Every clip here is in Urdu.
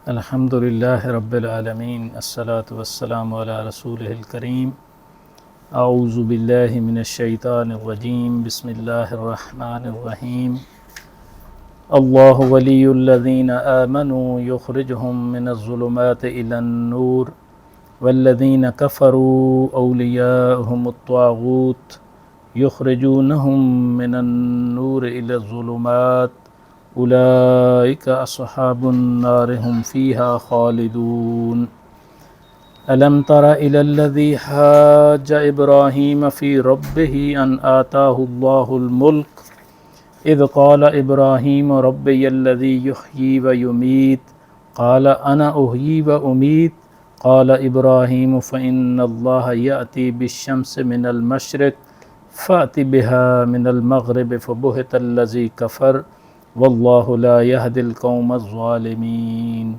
الحمد للہ رب العالمین الصلاۃ والسلام علی رسولہ الکریم اعوذ باللہ من الشیطان الرجیم بسم اللہ الرحمن الرحیم اللہ ولی الذین آمنوا یخرجہم من الظلمات الی النور والذین کفروا اولیاءہم الطاغوت یخرجونہم من النور الی الظلمات اولئک اصحاب النار هم فیہا خالدون الم تر الی الذی حاج ابراہیم فی ربہ ان آتاہ اللہ الملک اذ قال ابراہیم ربی الذی یحیی ویمیت قال انا احیی وامیت قال ابراہیم فإن اللہ یأتی بالشمس من المشرق فأت بها من المغرب فبہت الذی کفر واللہ لا یہدی القوم الظالمین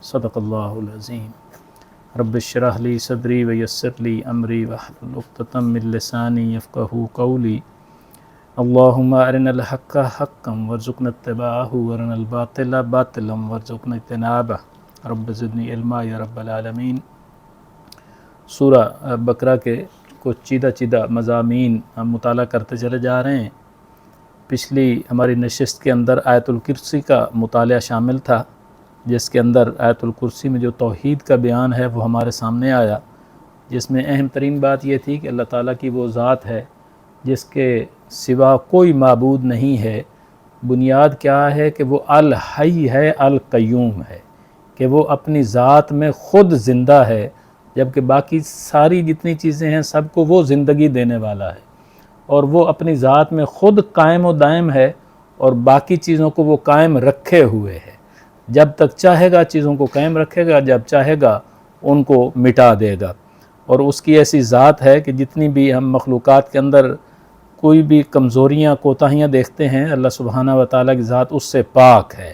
صدق اللہ العظیم رب اشرح لی صدری ویسر لی امری واحلل عقدۃ من لسانی یفقہوا قولی اللہم ارنا الحق حقا وارزقنا اتباعہ وارنا الباطل باطلا وارزقنا اجتنابہ رب زدنی علما یا رب العالمین۔ سورہ بقرہ کے کچھ چیدہ مضامین ہم مطالعہ کرتے چلے جا رہے ہیں۔ پچھلی ہماری نشست کے اندر آیت الکرسی کا مطالعہ شامل تھا، جس کے اندر آیت الکرسی میں جو توحید کا بیان ہے وہ ہمارے سامنے آیا، جس میں اہم ترین بات یہ تھی کہ اللہ تعالیٰ کی وہ ذات ہے جس کے سوا کوئی معبود نہیں ہے۔ بنیاد کیا ہے کہ وہ الحی ہے، القیوم ہے، کہ وہ اپنی ذات میں خود زندہ ہے، جبکہ باقی ساری جتنی چیزیں ہیں سب کو وہ زندگی دینے والا ہے، اور وہ اپنی ذات میں خود قائم و دائم ہے اور باقی چیزوں کو وہ قائم رکھے ہوئے ہے۔ جب تک چاہے گا چیزوں کو قائم رکھے گا، جب چاہے گا ان کو مٹا دے گا، اور اس کی ایسی ذات ہے کہ جتنی بھی ہم مخلوقات کے اندر کوئی بھی کمزوریاں کوتاہیاں دیکھتے ہیں، اللہ سبحانہ و تعالیٰ کی ذات اس سے پاک ہے۔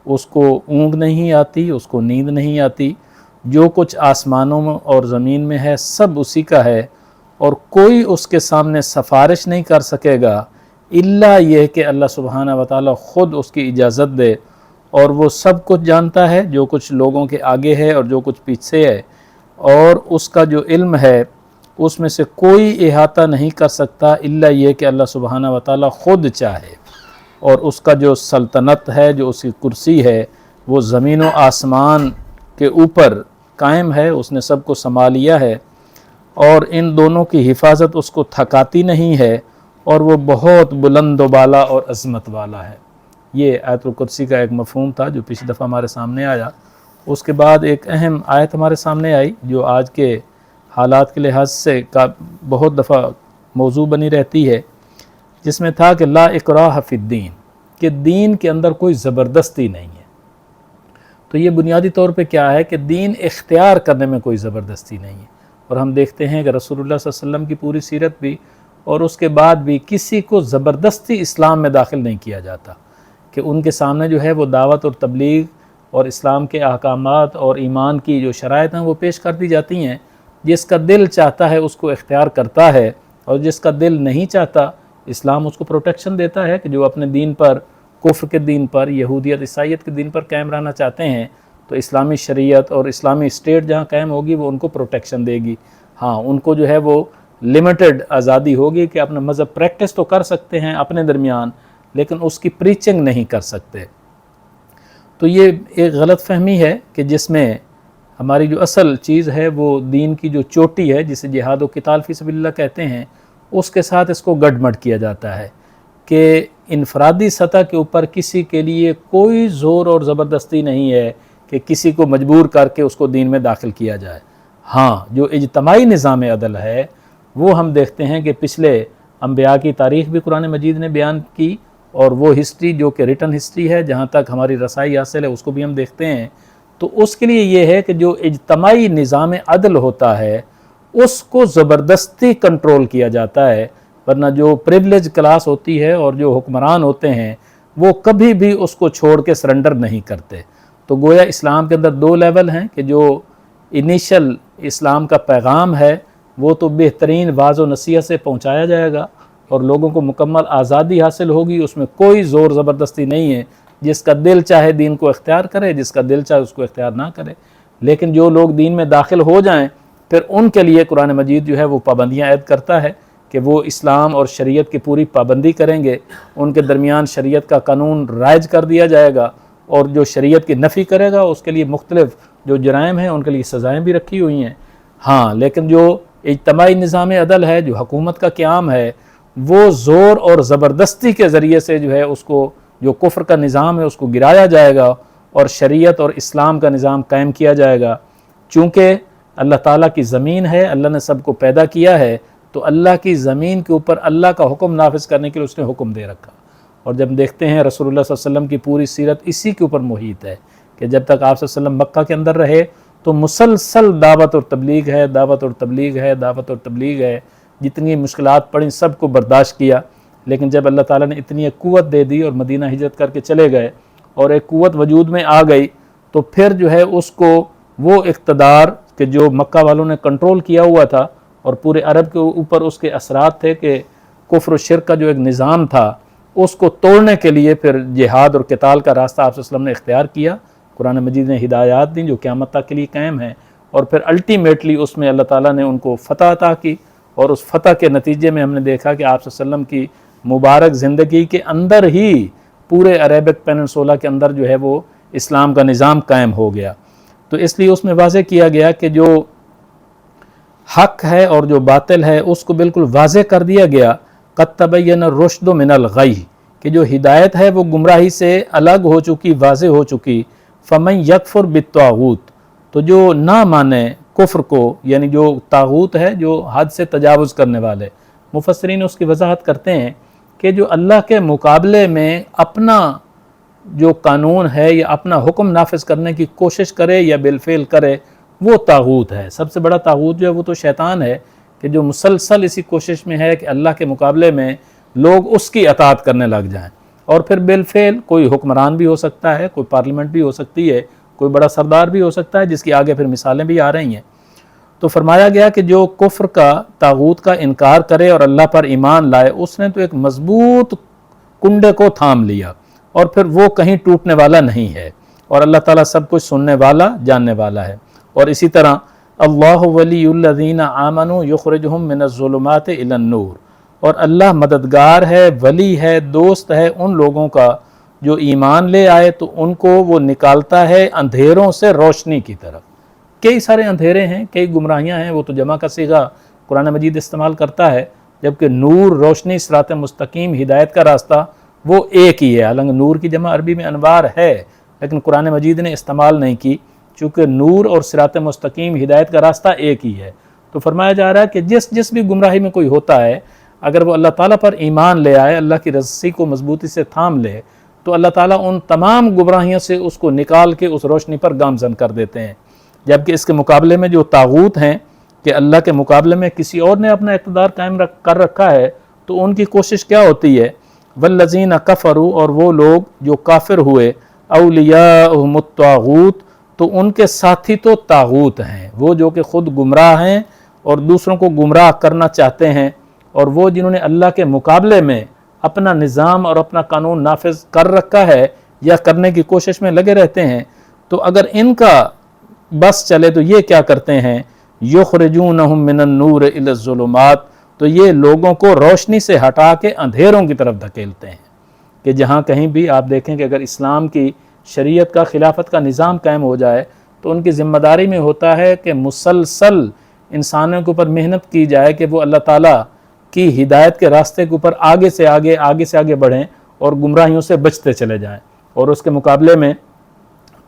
اس کو اونگ نہیں آتی، اس کو نیند نہیں آتی، جو کچھ آسمانوں میں اور زمین میں ہے سب اسی کا ہے، اور کوئی اس کے سامنے سفارش نہیں کر سکے گا الا یہ کہ اللہ سبحانہ و تعالیٰ خود اس کی اجازت دے، اور وہ سب کچھ جانتا ہے، جو کچھ لوگوں کے آگے ہے اور جو کچھ پیچھے ہے، اور اس کا جو علم ہے اس میں سے کوئی احاطہ نہیں کر سکتا الا یہ کہ اللہ سبحانہ و تعالیٰ خود چاہے۔ اور اس کا جو سلطنت ہے، جو اس کی کرسی ہے، وہ زمین و آسمان کے اوپر قائم ہے، اس نے سب کو سنبھالیا ہے، اور ان دونوں کی حفاظت اس کو تھکاتی نہیں ہے، اور وہ بہت بلند و بالا اور عظمت والا ہے۔ یہ آیت الکرسی کا ایک مفہوم تھا جو پچھلی دفعہ ہمارے سامنے آیا۔ اس کے بعد ایک اہم آیت ہمارے سامنے آئی جو آج کے حالات کے لحاظ سے بہت دفعہ موضوع بنی رہتی ہے، جس میں تھا کہ لا اکراہ فی الدین، کہ دین کے اندر کوئی زبردستی نہیں ہے۔ تو یہ بنیادی طور پہ کیا ہے کہ دین اختیار کرنے میں کوئی زبردستی نہیں ہے، اور ہم دیکھتے ہیں کہ رسول اللہ صلی اللہ علیہ وسلم کی پوری سیرت بھی اور اس کے بعد بھی کسی کو زبردستی اسلام میں داخل نہیں کیا جاتا، کہ ان کے سامنے جو ہے وہ دعوت اور تبلیغ اور اسلام کے احکامات اور ایمان کی جو شرائط ہیں وہ پیش کر دی جاتی ہیں۔ جس کا دل چاہتا ہے اس کو اختیار کرتا ہے، اور جس کا دل نہیں چاہتا اسلام اس کو پروٹیکشن دیتا ہے کہ جو اپنے دین پر، کفر کے دین پر، یہودیت عیسائیت کے دین پر قائم رہنا چاہتے ہیں تو اسلامی شریعت اور اسلامی اسٹیٹ جہاں قائم ہوگی وہ ان کو پروٹیکشن دے گی۔ ہاں، ان کو جو ہے وہ لمیٹڈ آزادی ہوگی کہ اپنا مذہب پریکٹس تو کر سکتے ہیں اپنے درمیان، لیکن اس کی پریچنگ نہیں کر سکتے۔ تو یہ ایک غلط فہمی ہے کہ جس میں ہماری جو اصل چیز ہے وہ دین کی جو چوٹی ہے، جسے جہاد و قتال فی سبیل اللہ کہتے ہیں، اس کے ساتھ اس کو گڈمڈ کیا جاتا ہے کہ انفرادی سطح کے اوپر کسی کے لیے کوئی زور اور زبردستی نہیں ہے کہ کسی کو مجبور کر کے اس کو دین میں داخل کیا جائے۔ ہاں، جو اجتماعی نظام عدل ہے وہ ہم دیکھتے ہیں کہ پچھلے انبیاء کی تاریخ بھی قرآن مجید نے بیان کی، اور وہ ہسٹری جو کہ ریٹن ہسٹری ہے جہاں تک ہماری رسائی حاصل ہے اس کو بھی ہم دیکھتے ہیں۔ تو اس کے لیے یہ ہے کہ جو اجتماعی نظام عدل ہوتا ہے اس کو زبردستی کنٹرول کیا جاتا ہے، ورنہ جو پریولیج کلاس ہوتی ہے اور جو حکمران ہوتے ہیں وہ کبھی بھی اس کو چھوڑ کے سرنڈر نہیں کرتے۔ تو گویا اسلام کے اندر دو لیول ہیں کہ جو انیشل اسلام کا پیغام ہے وہ تو بہترین واعظ و نصیحت سے پہنچایا جائے گا، اور لوگوں کو مکمل آزادی حاصل ہوگی، اس میں کوئی زور زبردستی نہیں ہے، جس کا دل چاہے دین کو اختیار کرے، جس کا دل چاہے اس کو اختیار نہ کرے۔ لیکن جو لوگ دین میں داخل ہو جائیں پھر ان کے لیے قرآن مجید جو ہے وہ پابندیاں عائد کرتا ہے کہ وہ اسلام اور شریعت کی پوری پابندی کریں گے، ان کے درمیان شریعت کا قانون رائج کر دیا جائے گا، اور جو شریعت کی نفی کرے گا اس کے لیے مختلف جو جرائم ہیں ان کے لیے سزائیں بھی رکھی ہوئی ہیں۔ ہاں، لیکن جو اجتماعی نظام عدل ہے، جو حکومت کا قیام ہے، وہ زور اور زبردستی کے ذریعے سے جو ہے اس کو، جو کفر کا نظام ہے اس کو گرایا جائے گا اور شریعت اور اسلام کا نظام قائم کیا جائے گا۔ چونکہ اللہ تعالیٰ کی زمین ہے، اللہ نے سب کو پیدا کیا ہے، تو اللہ کی زمین کے اوپر اللہ کا حکم نافذ کرنے کے لیے اس نے حکم دے رکھا۔ اور جب دیکھتے ہیں رسول اللہ صلی اللہ علیہ وسلم کی پوری سیرت اسی کے اوپر محیط ہے کہ جب تک آپ صلی اللہ علیہ وسلم مکہ کے اندر رہے تو مسلسل دعوت اور تبلیغ ہے، دعوت اور تبلیغ ہے، دعوت اور تبلیغ ہے، جتنی مشکلات پڑیں سب کو برداشت کیا۔ لیکن جب اللہ تعالیٰ نے اتنی ایک قوت دے دی اور مدینہ ہجرت کر کے چلے گئے اور ایک قوت وجود میں آ گئی، تو پھر جو ہے اس کو وہ اقتدار کہ جو مکہ والوں نے کنٹرول کیا ہوا تھا اور پورے عرب کے اوپر اس کے اثرات تھے کہ کفر و شرک کا جو ایک نظام تھا اس کو توڑنے کے لیے پھر جہاد اور قتال کا راستہ آپ صلی اللہ علیہ وسلم نے اختیار کیا۔ قرآن مجید نے ہدایات دیں جو قیامت تک کے لیے قائم ہیں، اور پھر الٹیمیٹلی اس میں اللہ تعالیٰ نے ان کو فتح عطا کی، اور اس فتح کے نتیجے میں ہم نے دیکھا کہ آپ صلی اللہ علیہ وسلم کی مبارک زندگی کے اندر ہی پورے عربک پیننسولا کے اندر جو ہے وہ اسلام کا نظام قائم ہو گیا۔ تو اس لیے اس میں واضح کیا گیا کہ جو حق ہے اور جو باطل ہے اس کو بالکل واضح کر دیا گیا۔ قد تبین الرشد من الغی، کہ جو ہدایت ہے وہ گمراہی سے الگ ہو چکی، واضح ہو چکی۔ فمن یکفر بالطاغوت، تو جو نہ مانے کفر کو، یعنی جو طاغوت ہے جو حد سے تجاوز کرنے والے، مفسرین اس کی وضاحت کرتے ہیں کہ جو اللہ کے مقابلے میں اپنا جو قانون ہے یا اپنا حکم نافذ کرنے کی کوشش کرے یا بالفعل کرے وہ طاغوت ہے۔ سب سے بڑا طاغوت جو ہے وہ تو شیطان ہے کہ جو مسلسل اسی کوشش میں ہے کہ اللہ کے مقابلے میں لوگ اس کی اطاعت کرنے لگ جائیں، اور پھر بالفعل کوئی حکمران بھی ہو سکتا ہے، کوئی پارلیمنٹ بھی ہو سکتی ہے، کوئی بڑا سردار بھی ہو سکتا ہے، جس کی آگے پھر مثالیں بھی آ رہی ہیں۔ تو فرمایا گیا کہ جو کفر کا، طاغوت کا انکار کرے اور اللہ پر ایمان لائے، اس نے تو ایک مضبوط کنڈے کو تھام لیا اور پھر وہ کہیں ٹوٹنے والا نہیں ہے، اور اللہ تعالیٰ سب کچھ سننے والا، جاننے والا ہے۔ اور اسی طرح اللہ ولی الذین آمنوا یخرجہم من الظلمات الی النور، اور اللہ مددگار ہے، ولی ہے، دوست ہے ان لوگوں کا جو ایمان لے آئے تو ان کو وہ نکالتا ہے اندھیروں سے روشنی کی طرف۔ کئی سارے اندھیرے ہیں، کئی گمراہیاں ہیں، وہ تو جمع کا صیغہ قرآن مجید استعمال کرتا ہے، جبکہ نور، روشنی، صراط مستقیم، ہدایت کا راستہ وہ ایک ہی ہے۔ حالانکہ نور کی جمع عربی میں انوار ہے، لیکن قرآن مجید نے استعمال نہیں کی، چونکہ نور اور صراط مستقیم، ہدایت کا راستہ ایک ہی ہے۔ تو فرمایا جا رہا ہے کہ جس بھی گمراہی میں کوئی ہوتا ہے، اگر وہ اللہ تعالیٰ پر ایمان لے آئے، اللہ کی رسی کو مضبوطی سے تھام لے، تو اللہ تعالیٰ ان تمام گمراہیوں سے اس کو نکال کے اس روشنی پر گامزن کر دیتے ہیں۔ جبکہ اس کے مقابلے میں جو طاغوت ہیں کہ اللہ کے مقابلے میں کسی اور نے اپنا اقتدار قائم کر رکھا ہے، تو ان کی کوشش کیا ہوتی ہے؟ والذین کفروا، اور وہ لوگ جو کافر ہوئے، اولیاءہم الطاغوت، تو ان کے ساتھی تو طاغوت ہیں، وہ جو کہ خود گمراہ ہیں اور دوسروں کو گمراہ کرنا چاہتے ہیں، اور وہ جنہوں نے اللہ کے مقابلے میں اپنا نظام اور اپنا قانون نافذ کر رکھا ہے یا کرنے کی کوشش میں لگے رہتے ہیں۔ تو اگر ان کا بس چلے تو یہ کیا کرتے ہیں؟ یخرجونہم من النور الی الظلمات، تو یہ لوگوں کو روشنی سے ہٹا کے اندھیروں کی طرف دھکیلتے ہیں۔ کہ جہاں کہیں بھی آپ دیکھیں کہ اگر اسلام کی شریعت کا، خلافت کا نظام قائم ہو جائے تو ان کی ذمہ داری میں ہوتا ہے کہ مسلسل انسانوں کے اوپر محنت کی جائے کہ وہ اللہ تعالیٰ کی ہدایت کے راستے کے اوپر آگے سے آگے بڑھیں اور گمراہیوں سے بچتے چلے جائیں۔ اور اس کے مقابلے میں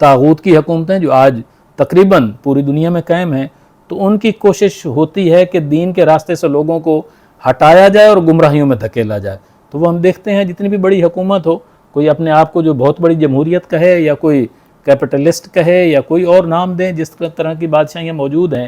طاغوت کی حکومتیں جو آج تقریباً پوری دنیا میں قائم ہیں، تو ان کی کوشش ہوتی ہے کہ دین کے راستے سے لوگوں کو ہٹایا جائے اور گمراہیوں میں دھکیلا جائے۔ تو وہ ہم دیکھتے ہیں جتنی بھی بڑی حکومت ہو، کوئی اپنے آپ کو جو بہت بڑی جمہوریت کہے یا کوئی کیپٹلسٹ کہے یا کوئی اور نام دیں، جس طرح کی بادشاہیاں موجود ہیں،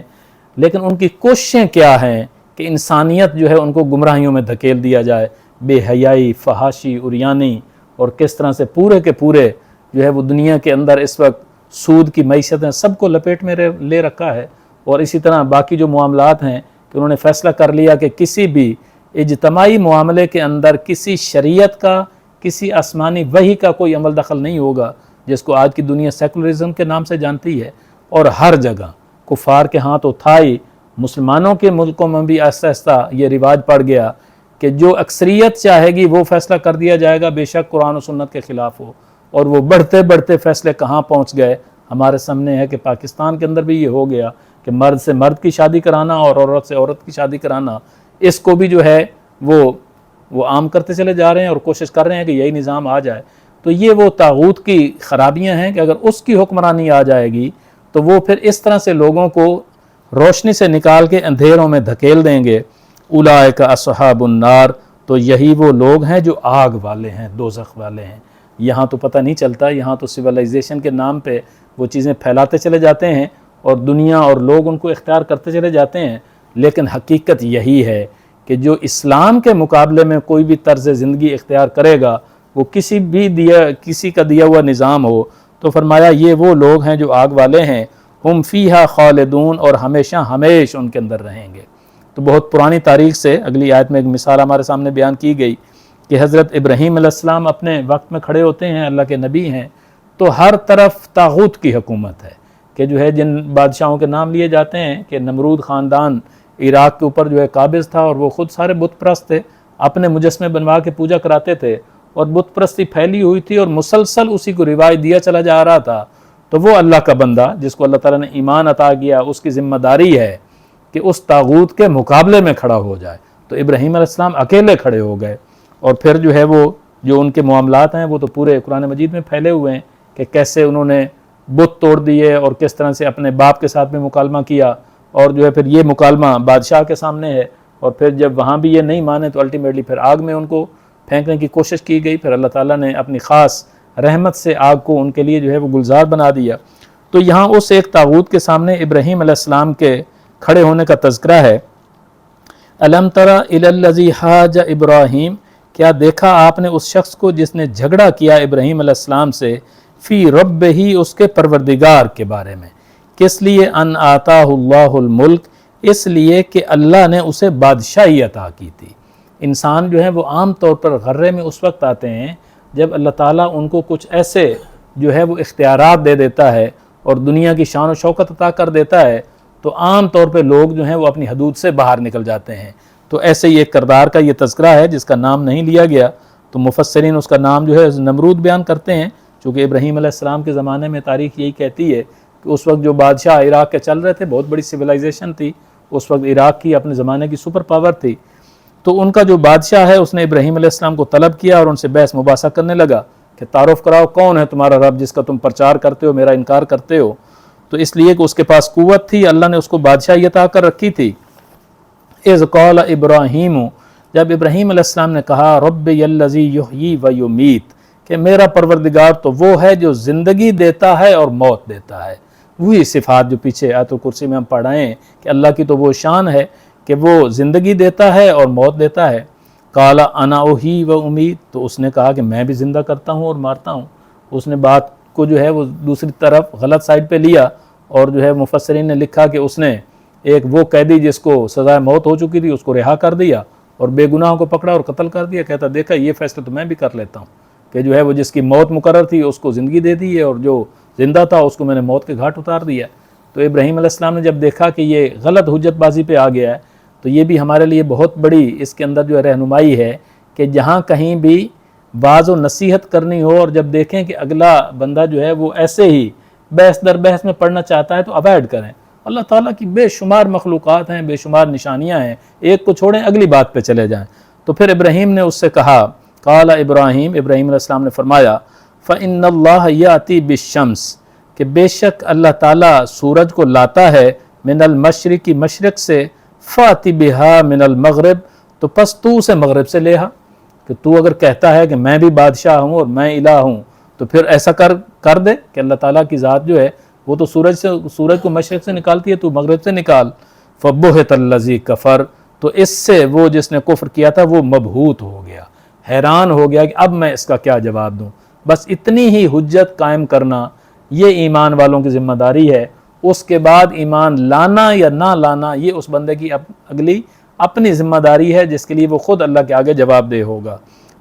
لیکن ان کی کوششیں کیا ہیں کہ انسانیت جو ہے ان کو گمراہیوں میں دھکیل دیا جائے، بے حیائی، فحاشی، عریانی، اور کس طرح سے پورے کے پورے جو ہے وہ دنیا کے اندر اس وقت سود کی معیشتیں سب کو لپیٹ میں لے رکھا ہے۔ اور اسی طرح باقی جو معاملات ہیں کہ انہوں نے فیصلہ کر لیا کہ کسی بھی اجتماعی معاملے کے اندر کسی شریعت کا کسی آسمانی وحی کا کوئی عمل دخل نہیں ہوگا جس کو آج کی دنیا سیکولرزم کے نام سے جانتی ہے، اور ہر جگہ کفار کے ہاں تو تھا ہی، مسلمانوں کے ملکوں میں بھی آہستہ آہستہ یہ رواج پڑ گیا کہ جو اکثریت چاہے گی وہ فیصلہ کر دیا جائے گا، بے شک قرآن و سنت کے خلاف ہو، اور وہ بڑھتے بڑھتے فیصلے کہاں پہنچ گئے ہمارے سامنے ہے کہ پاکستان کے اندر بھی یہ ہو گیا کہ مرد سے مرد کی شادی کرانا اور عورت سے عورت کی شادی کرانا، اس کو بھی جو ہے وہ عام کرتے چلے جا رہے ہیں اور کوشش کر رہے ہیں کہ یہی نظام آ جائے۔ تو یہ وہ طاغوت کی خرابیاں ہیں کہ اگر اس کی حکمرانی آ جائے گی تو وہ پھر اس طرح سے لوگوں کو روشنی سے نکال کے اندھیروں میں دھکیل دیں گے۔ اولئک اصحاب النار، تو یہی وہ لوگ ہیں جو آگ والے ہیں، دوزخ والے ہیں۔ یہاں تو پتہ نہیں چلتا، یہاں تو سویلائزیشن کے نام پہ وہ چیزیں پھیلاتے چلے جاتے ہیں اور دنیا اور لوگ ان کو اختیار کرتے چلے جاتے ہیں، لیکن حقیقت یہی ہے کہ جو اسلام کے مقابلے میں کوئی بھی طرز زندگی اختیار کرے گا، وہ کسی کا دیا ہوا نظام ہو، تو فرمایا یہ وہ لوگ ہیں جو آگ والے ہیں، ہم فیہا خالدون، اور ہمیشہ ہمیش ان کے اندر رہیں گے۔ تو بہت پرانی تاریخ سے اگلی آیت میں ایک مثال ہمارے سامنے بیان کی گئی کہ حضرت ابراہیم علیہ السلام اپنے وقت میں کھڑے ہوتے ہیں، اللہ کے نبی ہیں، تو ہر طرف طاغوت کی حکومت ہے کہ جو ہے جن بادشاہوں کے نام لیے جاتے ہیں کہ نمرود خاندان عراق کے اوپر جو ہے قابض تھا، اور وہ خود سارے بت پرست تھے، اپنے مجسمے بنوا کے پوجا کراتے تھے، اور بت پرستی پھیلی ہوئی تھی اور مسلسل اسی کو رواج دیا چلا جا رہا تھا۔ تو وہ اللہ کا بندہ جس کو اللہ تعالیٰ نے ایمان عطا کیا، اس کی ذمہ داری ہے کہ اس طاغوت کے مقابلے میں کھڑا ہو جائے۔ تو ابراہیم علیہ السلام اکیلے کھڑے ہو گئے، اور پھر جو ہے وہ جو ان کے معاملات ہیں وہ تو پورے قرآن مجید میں پھیلے ہوئے ہیں کہ کیسے انہوں نے بت توڑ دیے اور کس طرح سے اپنے باپ کے ساتھ میں مکالمہ کیا، اور جو ہے پھر یہ مکالمہ بادشاہ کے سامنے ہے، اور پھر جب وہاں بھی یہ نہیں مانے تو الٹیمیٹلی پھر آگ میں ان کو پھینکنے کی کوشش کی گئی، پھر اللہ تعالیٰ نے اپنی خاص رحمت سے آگ کو ان کے لیے جو ہے وہ گلزار بنا دیا۔ تو یہاں اس ایک طاغوت کے سامنے ابراہیم علیہ السلام کے کھڑے ہونے کا تذکرہ ہے۔ الم تر الی الذی حاج ابراہیم، کیا دیکھا آپ نے اس شخص کو جس نے جھگڑا کیا ابراہیم علیہ السلام سے، فی رب ہی، اس کے پروردگار کے بارے میں، کس لیے، ان آتاہ اللہ الملک، اس لیے کہ اللہ نے اسے بادشاہی عطا کی تھی۔ انسان جو ہے وہ عام طور پر غرے میں اس وقت آتے ہیں جب اللہ تعالیٰ ان کو کچھ ایسے جو ہے وہ اختیارات دے دیتا ہے اور دنیا کی شان و شوکت عطا کر دیتا ہے، تو عام طور پہ لوگ جو ہیں وہ اپنی حدود سے باہر نکل جاتے ہیں۔ تو ایسے ہی ایک کردار کا یہ تذکرہ ہے جس کا نام نہیں لیا گیا، تو مفسرین اس کا نام جو ہے نمرود بیان کرتے ہیں، چونکہ ابراہیم علیہ السلام کے زمانے میں تاریخ یہی کہتی ہے کہ اس وقت جو بادشاہ عراق کے چل رہے تھے، بہت بڑی سویلائزیشن تھی اس وقت، عراق کی اپنے زمانے کی سپر پاور تھی، تو ان کا جو بادشاہ ہے اس نے ابراہیم علیہ السلام کو طلب کیا اور ان سے بحث مباحثہ کرنے لگا کہ تعارف کراؤ کون ہے تمہارا رب جس کا تم پرچار کرتے ہو، میرا انکار کرتے ہو۔ تو اس لیے کہ اس کے پاس قوت تھی، اللہ نے اس کو بادشاہی عطا کر رکھی تھی۔ اذ قال ابراہیم، جب ابراہیم علیہ السلام نے کہا رب الذی یحیی و یمیت، کہ میرا پروردگار تو وہ ہے جو زندگی دیتا ہے اور موت دیتا ہے، وہی صفات جو پیچھے آیت الکرسی میں ہم پڑھائیں کہ اللہ کی تو وہ شان ہے کہ وہ زندگی دیتا ہے اور موت دیتا ہے۔ قال انا احیی و امیت، تو اس نے کہا کہ میں بھی زندہ کرتا ہوں اور مارتا ہوں۔ اس نے بات کو جو ہے وہ دوسری طرف غلط سائڈ پہ لیا، اور جو ہے مفسرین نے لکھا کہ اس نے ایک وہ قیدی جس کو سزائے موت ہو چکی تھی اس کو رہا کر دیا، اور بے گناہوں کو پکڑا اور قتل کر دیا، کہتا دیکھا یہ فیصلہ تو میں بھی کر لیتا ہوں کہ جو ہے وہ جس کی موت مقرر تھی اس کو زندگی دے دی ہے، اور جو زندہ تھا اس کو میں نے موت کے گھاٹ اتار دیا۔ تو ابراہیم علیہ السلام نے جب دیکھا کہ یہ غلط حجت بازی پہ آ گیا ہے، تو یہ بھی ہمارے لیے بہت بڑی اس کے اندر جو ہے رہنمائی ہے کہ جہاں کہیں بھی واعظ و نصیحت کرنی ہو اور جب دیکھیں کہ اگلا بندہ جو ہے وہ ایسے ہی بحث در بحث میں پڑھنا چاہتا ہے تو اوائڈ کریں۔ اللہ تعالیٰ کی بے شمار مخلوقات ہیں، بے شمار نشانیاں ہیں، ایک کو چھوڑیں اگلی بات پہ چلے جائیں۔ تو پھر ابراہیم نے اس سے کہا، قال ابراہیم علیہ السلام نے فرمایا، فإن اللہ یأتی بالشمس، کہ بے شک اللہ تعالیٰ سورج کو لاتا ہے، من المشرق، مشرق سے، فاتی بہا من المغرب، تو پس تو اسے مغرب سے لے آ، کہ تو اگر کہتا ہے کہ میں بھی بادشاہ ہوں اور میں الہ ہوں تو پھر ایسا کر دے کہ اللہ تعالیٰ کی ذات جو ہے وہ تو سورج کو مشرق سے نکالتی ہے، تو مغرب سے نکال۔ فبہت الذی کفر، تو اس سے وہ جس نے کفر کیا تھا وہ مبہوت ہو گیا، حیران ہو گیا کہ اب میں اس کا کیا جواب دوں۔ بس اتنی ہی حجت قائم کرنا یہ ایمان والوں کی ذمہ داری ہے، اس کے بعد ایمان لانا یا نہ لانا یہ اس بندے کی اگلی اپنی ذمہ داری ہے جس کے لیے وہ خود اللہ کے آگے جواب دہ ہوگا۔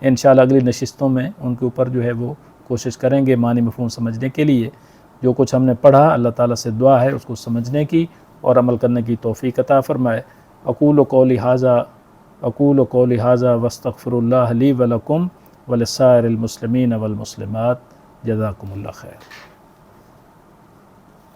انشاءاللہ اگلی نشستوں میں ان کے اوپر جو ہے وہ کوشش کریں گے معنی مفہوم سمجھنے کے لیے۔ جو کچھ ہم نے پڑھا اللہ تعالیٰ سے دعا ہے اس کو سمجھنے کی اور عمل کرنے کی توفیق عطا فرمائے۔ اقول قولی ھذا واستغفر اللہ لی ولکم ولسائر المسلمین والمسلمات، جزاکم اللہ خیر۔